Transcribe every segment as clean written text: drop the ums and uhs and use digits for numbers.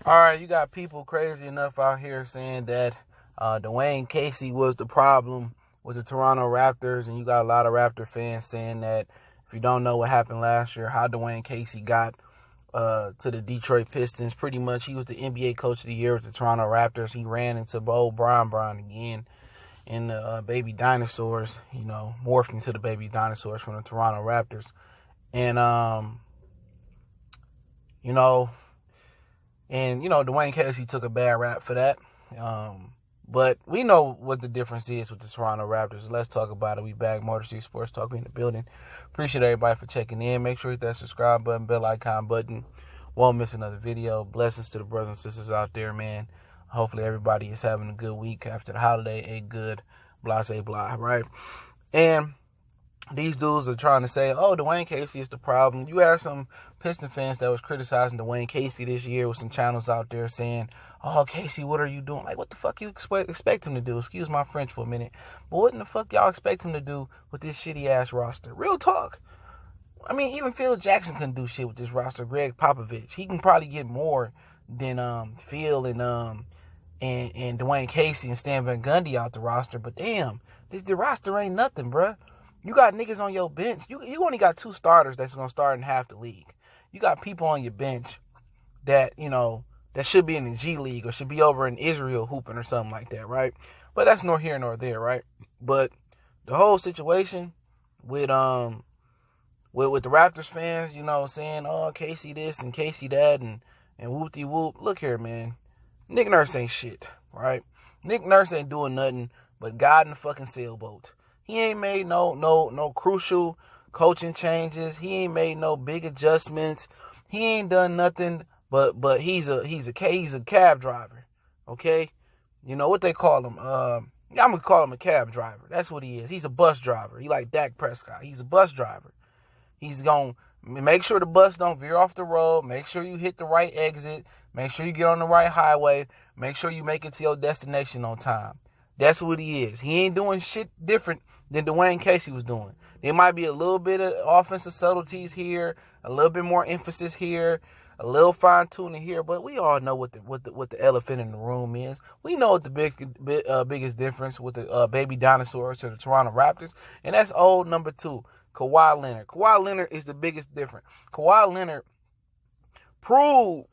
All right, you got people crazy enough out here saying that Dwayne Casey was the problem with the Toronto Raptors, and you got a lot of Raptor fans saying that if you don't know what happened last year, how Dwayne Casey got to the Detroit Pistons, pretty much he was the NBA Coach of the Year with the Toronto Raptors. He ran into old Brian again in the baby dinosaurs, morphed into the baby dinosaurs from the Toronto Raptors. And, you know, Dwayne Casey took a bad rap for that. But we know what the difference is with the Toronto Raptors. Let's talk about it. We back. Motor City Sports Talk. We in the building. Appreciate everybody for checking in. Make sure you hit that subscribe button, bell icon button. Won't miss another video. Blessings to the brothers and sisters out there, man. Hopefully everybody is having a good week after the holiday. A good blah, right? And these dudes are trying to say, oh, Dwayne Casey is the problem. You had some Piston fans that was criticizing Dwayne Casey this year with some channels out there saying, oh, Casey, what are you doing? Like, what the fuck you expect him to do? Excuse my French for a minute. But what in the fuck y'all expect him to do with this shitty-ass roster? Real talk. I mean, even Phil Jackson couldn't do shit with this roster. Greg Popovich. He can probably get more than Phil and Dwayne Casey and Stan Van Gundy out the roster. But damn, the roster ain't nothing, bruh. You got niggas on your bench. You only got 2 starters that's going to start in half the league. You got people on your bench that, that should be in the G League or should be over in Israel hooping or something like that, right? But that's nor here nor there, right? But the whole situation with the Raptors fans, saying, oh, Casey this and Casey that and whoop-de-whoop. Look here, man. Nick Nurse ain't shit, right? Nick Nurse ain't doing nothing but God in the fucking sailboat. He ain't made no crucial coaching changes. He ain't made no big adjustments. He ain't done nothing but he's a cab driver. Okay? You know what they call him? I'm gonna call him a cab driver. That's what he is. He's a bus driver. He like Dak Prescott. He's a bus driver. He's gonna make sure the bus don't veer off the road. Make sure you hit the right exit. Make sure you get on the right highway. Make sure you make it to your destination on time. That's what he is. He ain't doing shit different than Dwayne Casey was doing. There might be a little bit of offensive subtleties here, a little bit more emphasis here, a little fine tuning here, but we all know what the elephant in the room is. We know what the biggest difference with the baby dinosaurs to the Toronto Raptors, and that's old number 2, Kawhi Leonard. Kawhi Leonard is the biggest difference. Kawhi Leonard proved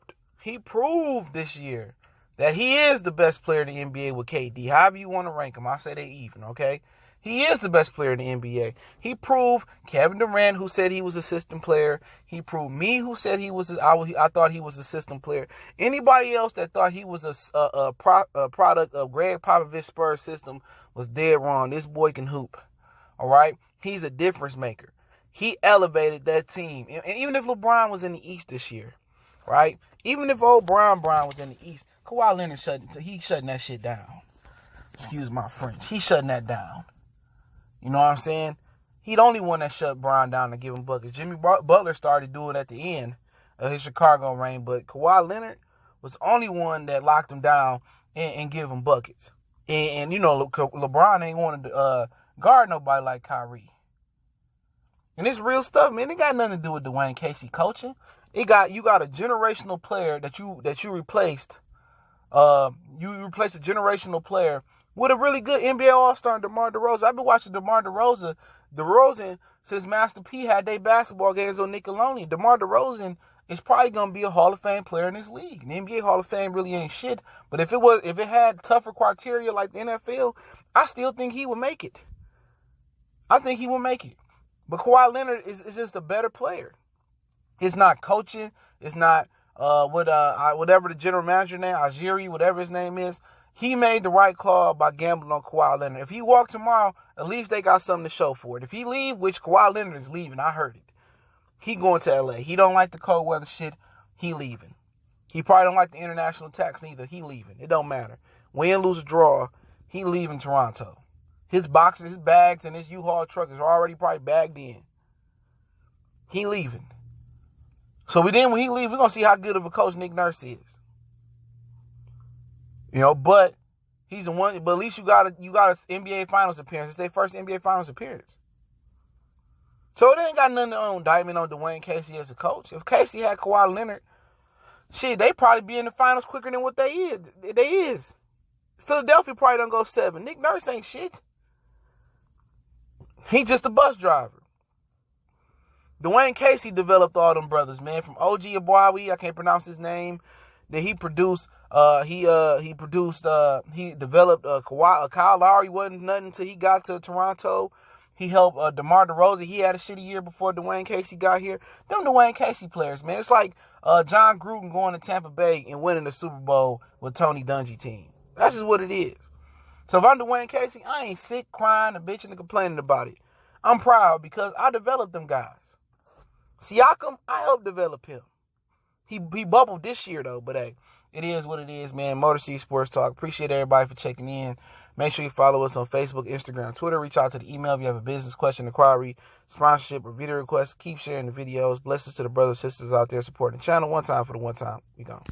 this year that he is the best player in the NBA with KD. However you want to rank him, I'll say they even, okay? He is the best player in the NBA. He proved Kevin Durant, who said he was a system player. He proved me, who said I thought he was a system player. Anybody else that thought he was a product of Greg Popovich's Spurs system was dead wrong. This boy can hoop, all right? He's a difference maker. He elevated that team. And even if LeBron was in the East this year, right? Even if old Brown was in the East, Kawhi Leonard shutting that shit down. Excuse my French. He's shutting that down. You know what I'm saying? He the only one that shut Brown down to give him buckets. Jimmy Butler started doing it at the end of his Chicago reign, but Kawhi Leonard was the only one that locked him down and give him buckets. And LeBron ain't wanted to guard nobody like Kyrie. And it's real stuff, man. It got nothing to do with Dwayne Casey coaching. You got a generational player that you replaced. You replaced a generational player with a really good NBA All-Star, DeMar DeRozan. I've been watching DeMar DeRozan since Master P had their basketball games on Nickelodeon. DeMar DeRozan is probably gonna be a Hall of Fame player in this league. The NBA Hall of Fame really ain't shit, but if it had tougher criteria like the NFL, I still think he would make it. I think he will make it. But Kawhi Leonard is just a better player. It's not coaching. It's not whatever the general manager name, Ajiri, whatever his name is. He made the right call by gambling on Kawhi Leonard. If he walked tomorrow, at least they got something to show for it. If he leave, which Kawhi Leonard is leaving, I heard it. He going to LA. He don't like the cold weather shit. He leaving. He probably don't like the international tax neither. He leaving. It don't matter. Win, lose, or draw, he leaving Toronto. His boxes, his bags, and his U-Haul truck is already probably bagged in. He leaving. So when he leaves, we're gonna see how good of a coach Nick Nurse is. But he's the one. But at least you got an NBA Finals appearance. It's their first NBA Finals appearance. So it ain't got nothing on indictment on Dwayne Casey as a coach. If Casey had Kawhi Leonard, shit, they probably be in the finals quicker than what they is. Philadelphia probably don't go 7. Nick Nurse ain't shit. He just a bus driver. Dwayne Casey developed all them brothers, man. From OG Abwawi, I can't pronounce his name. That he produced. He developed Kyle Lowry wasn't nothing until he got to Toronto. He helped DeMar DeRozan. He had a shitty year before Dwayne Casey got here. Them Dwayne Casey players, man. It's like John Gruden going to Tampa Bay and winning the Super Bowl with Tony Dungy team. That's just what it is. So if I'm Dwayne Casey, I ain't sick, crying, and bitching and complaining about it. I'm proud because I developed them guys. Siakam, I helped develop him. He bubbled this year, though. But, hey, it is what it is, man. Motor City Sports Talk. Appreciate everybody for checking in. Make sure you follow us on Facebook, Instagram, Twitter. Reach out to the email if you have a business question, inquiry, sponsorship, or video request. Keep sharing the videos. Blessings to the brothers and sisters out there supporting the channel. One time for the one time. We gone.